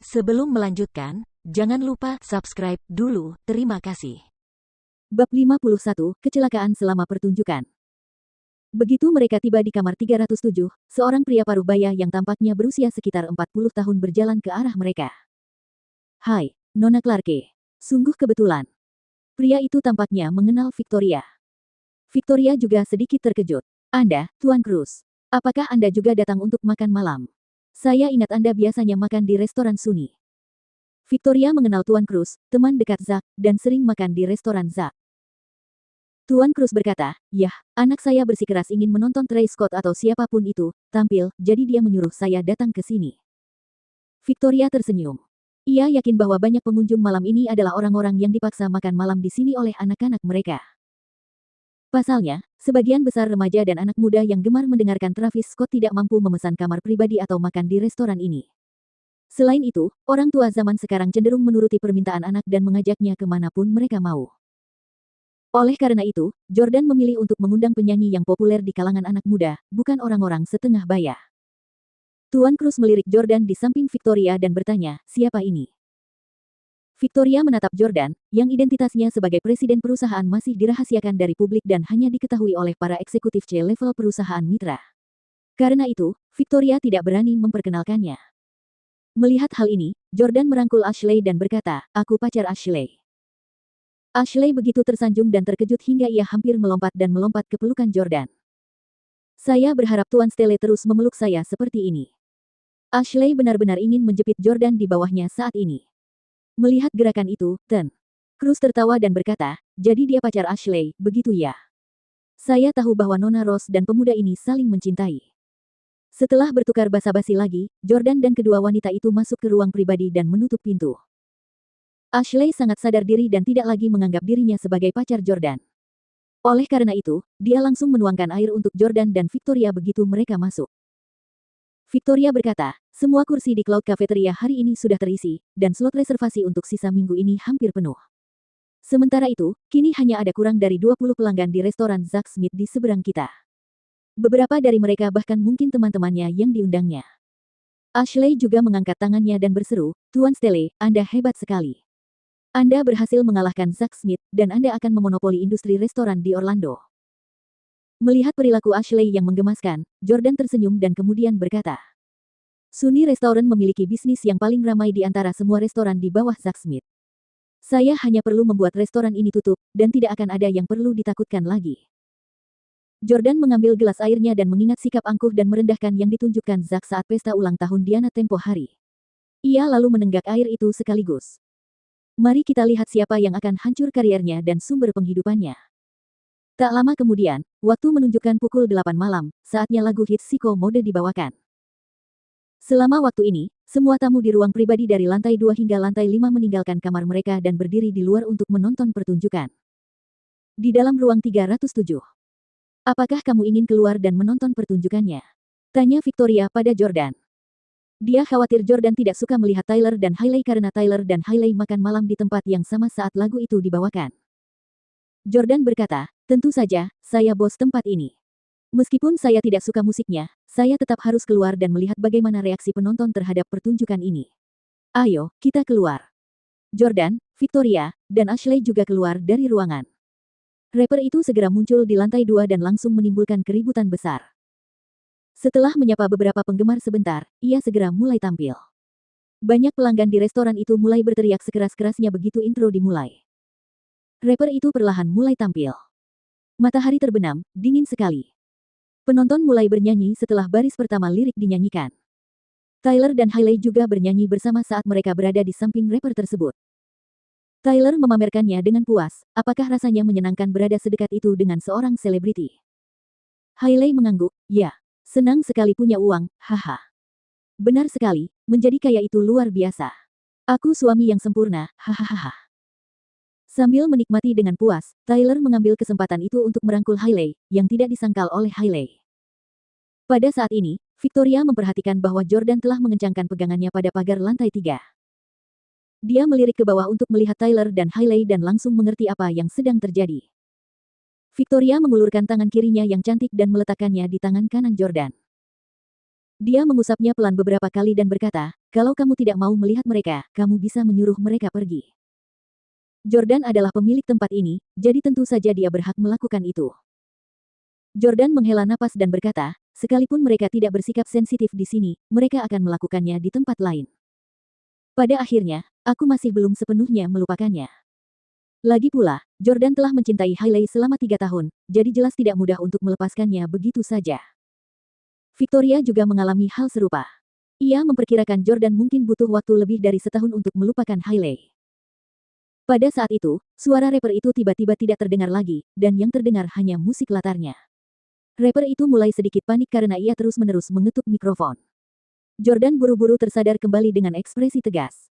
Sebelum melanjutkan, jangan lupa subscribe dulu. Terima kasih. Bab 51, Kecelakaan selama pertunjukan. Begitu mereka tiba di kamar 307, seorang pria paruh baya yang tampaknya berusia sekitar 40 tahun berjalan ke arah mereka. "Hai, Nona Clarke. Sungguh kebetulan." Pria itu tampaknya mengenal Victoria. Victoria juga sedikit terkejut. "Anda, Tuan Cruz. Apakah Anda juga datang untuk makan malam? Saya ingat Anda biasanya makan di restoran Sunny." Victoria mengenal Tuan Cruz, teman dekat Zack, dan sering makan di restoran Zack. Tuan Cruz berkata, "Yah, anak saya bersikeras ingin menonton Trey Scott atau siapapun itu tampil, jadi dia menyuruh saya datang ke sini." Victoria tersenyum. Ia yakin bahwa banyak pengunjung malam ini adalah orang-orang yang dipaksa makan malam di sini oleh anak-anak mereka. Pasalnya, sebagian besar remaja dan anak muda yang gemar mendengarkan Travis Scott tidak mampu memesan kamar pribadi atau makan di restoran ini. Selain itu, orang tua zaman sekarang cenderung menuruti permintaan anak dan mengajaknya kemanapun mereka mau. Oleh karena itu, Jordan memilih untuk mengundang penyanyi yang populer di kalangan anak muda, bukan orang-orang setengah baya. Tuan Cruz melirik Jordan di samping Victoria dan bertanya, "Siapa ini?" Victoria menatap Jordan, yang identitasnya sebagai presiden perusahaan masih dirahasiakan dari publik dan hanya diketahui oleh para eksekutif C-level perusahaan mitra. Karena itu, Victoria tidak berani memperkenalkannya. Melihat hal ini, Jordan merangkul Ashley dan berkata, "Aku pacar Ashley." Ashley begitu tersanjung dan terkejut hingga ia hampir melompat dan melompat ke pelukan Jordan. "Saya berharap Tuan Stelle terus memeluk saya seperti ini." Ashley benar-benar ingin menjepit Jordan di bawahnya saat ini. Melihat gerakan itu, Ten Cruz tertawa dan berkata, "Jadi dia pacar Ashley, begitu ya? Saya tahu bahwa Nona Rose dan pemuda ini saling mencintai." Setelah bertukar basa-basi lagi, Jordan dan kedua wanita itu masuk ke ruang pribadi dan menutup pintu. Ashley sangat sadar diri dan tidak lagi menganggap dirinya sebagai pacar Jordan. Oleh karena itu, dia langsung menuangkan air untuk Jordan dan Victoria begitu mereka masuk. Victoria berkata, "Semua kursi di Cloud Cafeteria hari ini sudah terisi, dan slot reservasi untuk sisa minggu ini hampir penuh. Sementara itu, kini hanya ada kurang dari 20 pelanggan di restoran Zack Smith di seberang kita. Beberapa dari mereka bahkan mungkin teman-temannya yang diundangnya." Ashley juga mengangkat tangannya dan berseru, "Tuan Stelle, Anda hebat sekali. Anda berhasil mengalahkan Zack Smith, dan Anda akan memonopoli industri restoran di Orlando." Melihat perilaku Ashley yang menggemaskan, Jordan tersenyum dan kemudian berkata, "Sunny Restaurant memiliki bisnis yang paling ramai di antara semua restoran di bawah Zack Smith. Saya hanya perlu membuat restoran ini tutup, dan tidak akan ada yang perlu ditakutkan lagi." Jordan mengambil gelas airnya dan mengingat sikap angkuh dan merendahkan yang ditunjukkan Zack saat pesta ulang tahun Diana tempo hari. Ia lalu menenggak air itu sekaligus. "Mari kita lihat siapa yang akan hancur kariernya dan sumber penghidupannya." Tak lama kemudian, waktu menunjukkan pukul 8 malam, saatnya lagu hits Siko Mode dibawakan. Selama waktu ini, semua tamu di ruang pribadi dari lantai 2 hingga lantai 5 meninggalkan kamar mereka dan berdiri di luar untuk menonton pertunjukan. Di dalam ruang 307. "Apakah kamu ingin keluar dan menonton pertunjukannya?" tanya Victoria pada Jordan. Dia khawatir Jordan tidak suka melihat Tyler dan Hailey karena Tyler dan Hailey makan malam di tempat yang sama saat lagu itu dibawakan. Jordan berkata, "Tentu saja, saya bos tempat ini. Meskipun saya tidak suka musiknya, saya tetap harus keluar dan melihat bagaimana reaksi penonton terhadap pertunjukan ini. Ayo, kita keluar." Jordan, Victoria, dan Ashley juga keluar dari ruangan. Rapper itu segera muncul di lantai 2 dan langsung menimbulkan keributan besar. Setelah menyapa beberapa penggemar sebentar, ia segera mulai tampil. Banyak pelanggan di restoran itu mulai berteriak sekeras-kerasnya begitu intro dimulai. Rapper itu perlahan mulai tampil. Matahari terbenam, dingin sekali. Penonton mulai bernyanyi setelah baris pertama lirik dinyanyikan. Tyler dan Hailey juga bernyanyi bersama saat mereka berada di samping rapper tersebut. Tyler memamerkannya dengan puas, apakah rasanya menyenangkan berada sedekat itu dengan seorang selebriti. Hailey mengangguk, "Ya, senang sekali punya uang, haha. Benar sekali, menjadi kaya itu luar biasa. Aku suami yang sempurna, hahaha." Sambil menikmati dengan puas, Tyler mengambil kesempatan itu untuk merangkul Hailey, yang tidak disangkal oleh Hailey. Pada saat ini, Victoria memperhatikan bahwa Jordan telah mengencangkan pegangannya pada pagar lantai 3. Dia melirik ke bawah untuk melihat Tyler dan Hailey dan langsung mengerti apa yang sedang terjadi. Victoria mengulurkan tangan kirinya yang cantik dan meletakkannya di tangan kanan Jordan. Dia mengusapnya pelan beberapa kali dan berkata, kalau kamu tidak mau melihat mereka, kamu bisa menyuruh mereka pergi. Jordan adalah pemilik tempat ini, jadi tentu saja dia berhak melakukan itu. Jordan menghela napas dan berkata, sekalipun mereka tidak bersikap sensitif di sini, mereka akan melakukannya di tempat lain. Pada akhirnya, aku masih belum sepenuhnya melupakannya. Lagi pula, Jordan telah mencintai Hailey selama 3 tahun, jadi jelas tidak mudah untuk melepaskannya begitu saja. Victoria juga mengalami hal serupa. Ia memperkirakan Jordan mungkin butuh waktu lebih dari setahun untuk melupakan Hailey. Pada saat itu, suara rapper itu tiba-tiba tidak terdengar lagi, dan yang terdengar hanya musik latarnya. Rapper itu mulai sedikit panik karena ia terus-menerus mengetuk mikrofon. Jordan buru-buru tersadar kembali dengan ekspresi tegas.